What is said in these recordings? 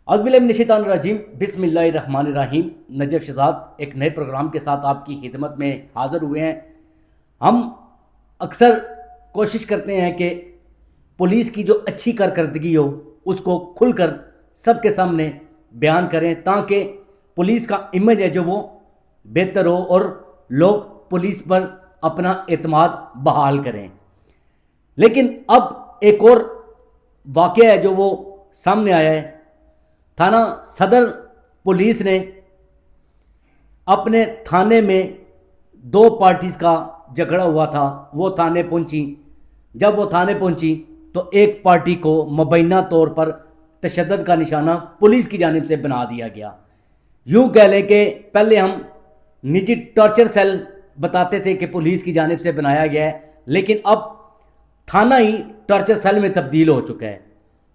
اعوذ باللہ من الشیطان الرجیم، بسم اللہ الرحمن الرحیم۔ نجف شہزاد ایک نئے پروگرام کے ساتھ آپ کی خدمت میں حاضر ہوئے ہیں۔ ہم اکثر کوشش کرتے ہیں کہ پولیس کی جو اچھی کارکردگی ہو اس کو کھل کر سب کے سامنے بیان کریں تاکہ پولیس کا امیج ہے جو وہ بہتر ہو اور لوگ پولیس پر اپنا اعتماد بحال کریں۔ لیکن اب ایک اور واقعہ ہے جو وہ سامنے آیا ہے۔ تھانہ صدر پولیس نے اپنے تھانے میں دو پارٹیز کا جھگڑا ہوا تھا، وہ تھانے پہنچی۔ جب وہ تھانے پہنچی تو ایک پارٹی کو مبینہ طور پر تشدد کا نشانہ پولیس کی جانب سے بنا دیا گیا۔ یوں کہہ لیں کہ پہلے ہم نجی ٹارچر سیل بتاتے تھے کہ پولیس کی جانب سے بنایا گیا ہے، لیکن اب تھانہ ہی ٹارچر سیل میں تبدیل ہو چکا ہے،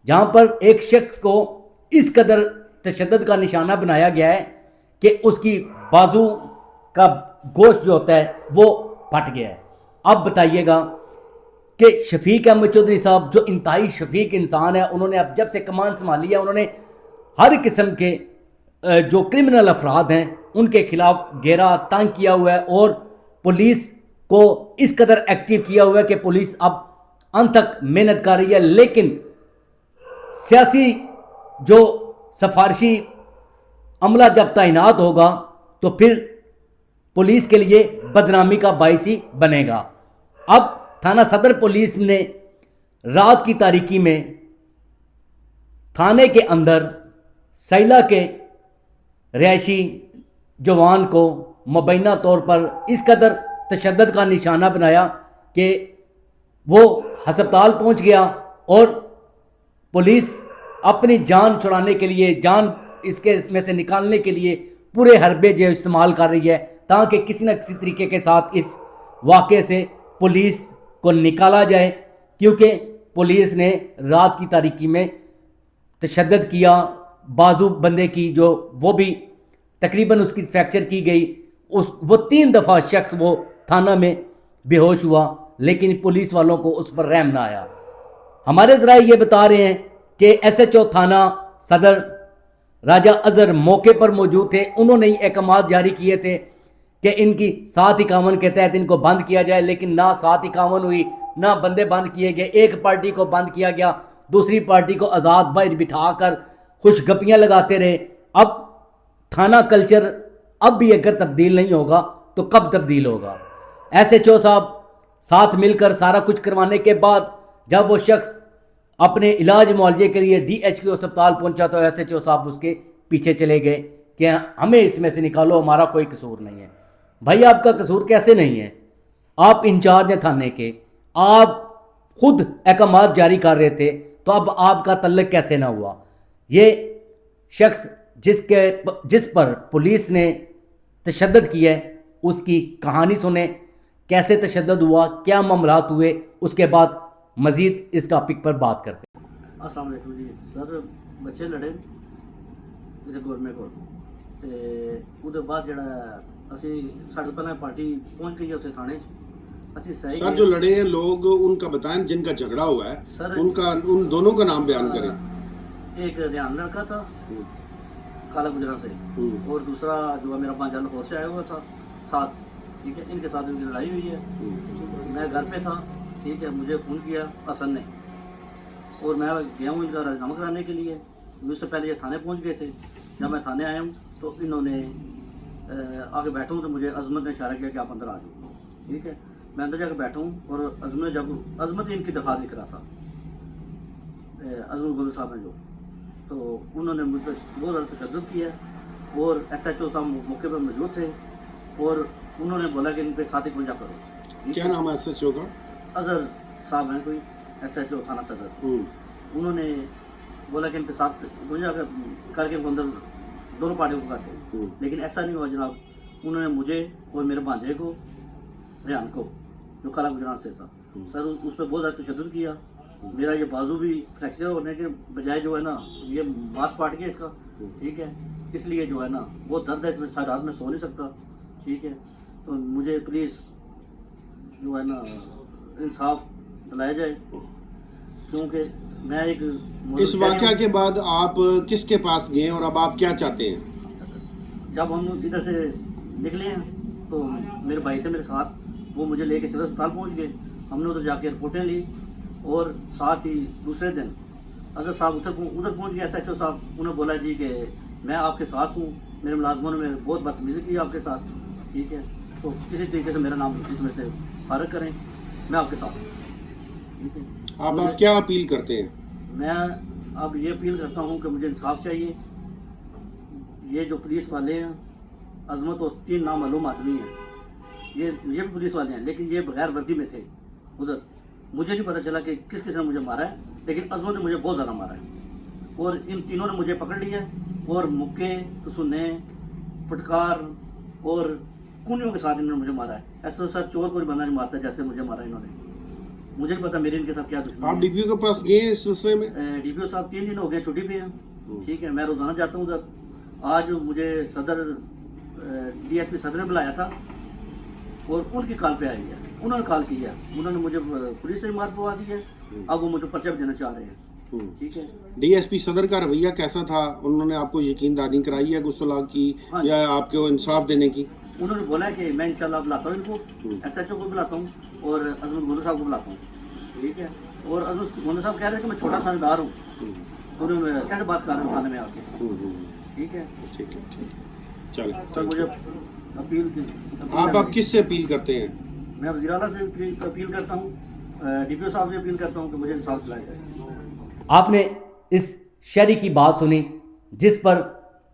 جہاں پر ایک شخص کو اس قدر تشدد کا نشانہ بنایا گیا ہے کہ اس کی بازو کا گوشت جو ہوتا ہے وہ پھٹ گیا ہے۔ اب بتائیے گا کہ شفیق احمد چودھری صاحب جو انتہائی شفیق انسان ہے، انہوں نے اب جب سے کمان سنبھالی ہے انہوں نے ہر قسم کے جو کرمنل افراد ہیں ان کے خلاف گھیرا تنگ کیا ہوا ہے اور پولیس کو اس قدر ایکٹیو کیا ہوا ہے کہ پولیس اب انت تک محنت کر رہی ہے، لیکن سیاسی جو سفارشی عملہ جب تعینات ہوگا تو پھر پولیس کے لیے بدنامی کا باعث ہی بنے گا۔ اب تھانہ صدر پولیس نے رات کی تاریکی میں تھانے کے اندر سیلہ کے رہائشی جوان کو مبینہ طور پر اس قدر تشدد کا نشانہ بنایا کہ وہ ہسپتال پہنچ گیا اور پولیس اپنی جان چھڑانے کے لیے، جان اس کے میں سے نکالنے کے لیے پورے حربے جو استعمال کر رہی ہے تاکہ کسی نہ کسی طریقے کے ساتھ اس واقعے سے پولیس کو نکالا جائے، کیونکہ پولیس نے رات کی تاریکی میں تشدد کیا۔ بازو بندے کی جو وہ بھی تقریباً اس کی فریکچر کی گئی، وہ 3 دفعہ شخص وہ تھانہ میں بے ہوش ہوا، لیکن پولیس والوں کو اس پر رحم نہ آیا۔ ہمارے ذرائع یہ بتا رہے ہیں کہ ایس ایچ او تھانہ صدر راجہ اظہر موقع پر موجود تھے، انہوں نے احکامات جاری کیے تھے کہ ان کی 751 کے تحت ان کو بند کیا جائے، لیکن نہ 751 ہوئی نہ بندے بند کیے گئے۔ ایک پارٹی کو بند کیا گیا، دوسری پارٹی کو آزاد باہر بٹھا کر خوش گپیاں لگاتے رہے۔ اب تھانہ کلچر اب بھی اگر تبدیل نہیں ہوگا تو کب تبدیل ہوگا؟ ایس ایچ او صاحب ساتھ مل کر سارا کچھ کروانے کے بعد جب وہ شخص اپنے علاج معالجے کے لیے ڈی ایچ کیو اسپتال پہنچا تو ایس ایچ او صاحب اس کے پیچھے چلے گئے کہ ہمیں اس میں سے نکالو، ہمارا کوئی قصور نہیں ہے۔ بھائی آپ کا قصور کیسے نہیں ہے؟ آپ انچارج ہیں تھانے کے، آپ خود احکامات جاری کر رہے تھے، تو اب آپ کا تعلق کیسے نہ ہوا؟ یہ شخص جس پر پولیس نے تشدد کیا ہے اس کی کہانی سنیں، کیسے تشدد ہوا، کیا معاملات ہوئے، اس کے بعد مزید اس ٹاپک پر بات کرتے ہیں۔ السلام علیکم جی سر، بچے لڑے اسے گورنمنٹ کو تے بعد جڑا اسی ساڈے پہلے پارٹی پہنچ گئی اتنے تھانے سر جو لڑے ہیں لوگ ان کا بتائیں، جن کا جھگڑا ہوا ہے ان دونوں کا نام بیان کریں۔ ایک ریحان لڑکا تھا کالا گجرا سے، اور دوسرا جو ہے میرا بانجا لاہور سے آیا ہوا تھا ساتھ، ٹھیک ہے۔ ان کے ساتھ ان کی لڑائی ہوئی ہے، میں گھر پہ تھا، ٹھیک ہے۔ مجھے فون کیا حسن نے اور میں گیا ہوں ان کا راجنامہ کرانے کے لیے۔ مجھ سے پہلے یہ تھانے پہنچ گئے تھے۔ جب میں تھانے آیا ہوں تو انہوں نے آگے بیٹھا ہوں تو مجھے عظمت نے اشارہ کیا کہ آپ اندر آ جاؤ، ٹھیک ہے۔ میں اندر جا کے بیٹھا ہوں اور عظمت ان کی درخواست لکھ رہا تھا، عظمت گولو صاحب نے جو، تو انہوں نے مجھ پہ بہت زیادہ تشدد کیا اور ایس ایچ او صاحب موقع پر موجود تھے اور انہوں نے بولا کہ ان پہ 751 کرو۔ کیا نام ہے ایس ایچ او کا؟ اظہر صاحب ہیں کوئی، ایس ایچ او تھانہ صدر۔ انہوں نے بولا کہ ان پہ 751 کر کے اندر دونوں پارٹیوں کو کرتے، لیکن ایسا نہیں ہوا جناب۔ انہوں نے مجھے اور میرے بھانجے کو، ریحان کو جو کالا گجران سے تھا سر، اس پہ بہت زیادہ تشدد کیا۔ میرا یہ بازو بھی فریکچر ہونے کے بجائے جو ہے نا یہ ماس پاٹ گیا اس کا، ٹھیک ہے۔ اس لیے جو ہے نا بہت درد ہے اس میں، ساری رات میں سو نہیں سکتا، ٹھیک ہے۔ تو مجھے پلیز جو ہے نا انصاف دلایا جائے، کیونکہ میں ایک اس واقعہ کے بعد آپ کس کے پاس گئے اور اب آپ کیا چاہتے ہیں؟ جب ہم ادھر سے نکلے ہیں تو میرے بھائی تھے میرے ساتھ، وہ مجھے لے کے سول اسپتال پہنچ گئے. ہم نے ادھر جا کے رپورٹیں لی اور ساتھ ہی دوسرے دن اظہر صاحب ادھر پہنچ گئے. SHO صاحب انہوں نے بولا جی کہ میں آپ کے ساتھ ہوں، میرے ملازموں نے بہت بدتمیزی کی آپ کے ساتھ، ٹھیک ہے، تو کسی طریقے سے میرا نام اس میں سے فارغ کریں، میں آپ کے ساتھ ہوں. ٹھیک ہے، آپ کیا اپیل کرتے ہیں؟ میں اب یہ اپیل کرتا ہوں کہ مجھے انصاف چاہیے. یہ جو پولیس والے ہیں، عظمت اور 3 نامعلوم آدمی ہیں، یہ بھی پولیس والے ہیں لیکن یہ بغیر وردی میں تھے ادھر. مجھے نہیں پتہ چلا کہ کس نے مجھے مارا ہے، لیکن عظمت نے مجھے بہت زیادہ مارا ہے. اور ان تینوں نے مجھے پکڑ لیا اور مکے کسونے پٹکار اور کونیوں کے ساتھ انہوں نے مجھے مارا ہے. ایسے سر چور کو بندہ نہیں مارتا جیسے مجھے مارا انہوں نے. مجھے نہیں پتا میرے ان کے ساتھ کیا دشمنی. آپ DPO کے پاس گئے ہیں اس سلسلے میں؟ DPO صاحب 3 دن ہو گئے چھٹی پہ ہیں. ٹھیک ہے، میں روزانہ جاتا ہوں ادھر. آج مجھے صدر DSP صدر نے بلایا تھا اور ان کی کال پہ آئی ہے. انہوں نے کال کی ہے، انہوں نے مجھے پولیس سے مار پوا دی ہے. اب وہ مجھے پرچہ دینا چاہ رہے ہیں. ٹھیک ہے، DSP صدر کا رویہ کیسا تھا؟ انہوں نے آپ کو یقین دہانی کرائی ہے غسل کی یا آپ کو انصاف دینے کی؟ انہوں نے بولا ہے کہ میں انشاءاللہ بلاتا ہوں ان کو، SHO کو بلاتا ہوں اور عظمت گولو صاحب کو بلاتا ہوں. ٹھیک ہے، اور عظمت گولو صاحب کہہ رہے ہیں کہ میں چھوٹا تھانے دار ہوں. انہوں نے کیسے بات کر رہے ہیں تھانے میں آ کے. ٹھیک ہے، ٹھیک ہے، چلو. سر مجھے اپیل آپ کس سے اپیل کرتے ہیں؟ میں وزیر اعلیٰ سے اپیل کرتا ہوں، DPO صاحب سے اپیل کرتا ہوں کہ مجھے انصاف دلایا جائے. آپ نے اس شہری کی بات سنی جس پر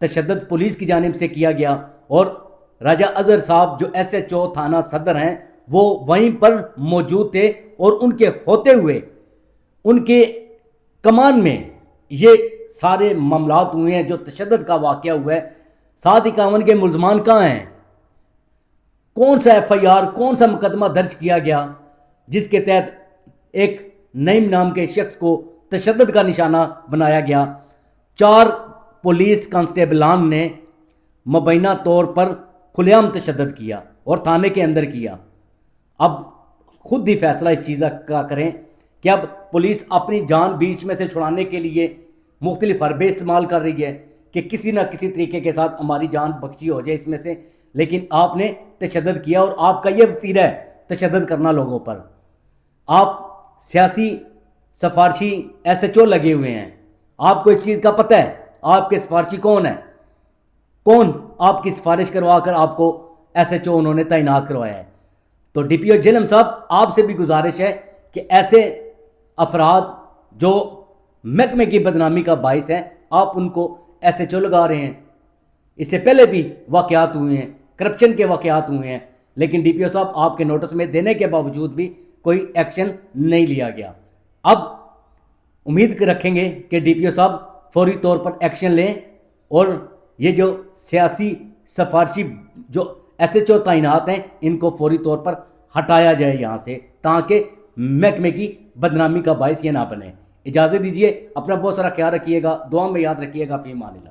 تشدد پولیس کی جانب سے کیا گیا، اور راجہ اظہر صاحب جو SHO تھانہ صدر ہیں وہ وہیں پر موجود تھے، اور ان کے ہوتے ہوئے ان کے کمان میں یہ سارے معاملات ہوئے ہیں جو تشدد کا واقعہ ہوا ہے. 751 کے ملزمان کہاں ہیں؟ کون سا FIR، کون سا مقدمہ درج کیا گیا جس کے تحت ایک نعیم نام کے شخص کو تشدد کا نشانہ بنایا گیا؟ 4 پولیس کانسٹیبلان نے مبینہ طور پر کھلے عام تشدد کیا اور تھانے کے اندر کیا. اب خود ہی فیصلہ اس چیز کا کریں کہ اب پولیس اپنی جان بیچ میں سے چھڑانے کے لیے مختلف حربے استعمال کر رہی ہے کہ کسی نہ کسی طریقے کے ساتھ ہماری جان بخشی ہو جائے اس میں سے. لیکن آپ نے تشدد کیا اور آپ کا یہ وتیرہ ہے تشدد کرنا لوگوں پر. آپ سیاسی سفارشی SHO لگے ہوئے ہیں، آپ کو اس چیز کا پتہ ہے آپ کے سفارشی کون ہیں، کون آپ کی سفارش کروا کر آپ کو SHO انہوں نے تعینات کروایا ہے. تو DPO جہلم صاحب آپ سے بھی گزارش ہے کہ ایسے افراد جو محکمے کی بدنامی کا باعث ہیں آپ ان کو SHO لگا رہے ہیں. اس سے پہلے بھی واقعات ہوئے ہیں، کرپشن کے واقعات ہوئے ہیں، لیکن DPO صاحب آپ کے نوٹس میں دینے کے باوجود بھی کوئی ایکشن نہیں لیا گیا. اب امید رکھیں گے کہ DPO صاحب فوری طور پر ایکشن لیں اور یہ جو سیاسی سفارشی جو SHO تعینات ہیں ان کو فوری طور پر ہٹایا جائے یہاں سے، تاکہ محکمے کی بدنامی کا باعث یہ نہ بنے. اجازت دیجیے، اپنا بہت سارا خیال رکھیے گا، دعا میں یاد رکھیے گا. فی امان اللہ.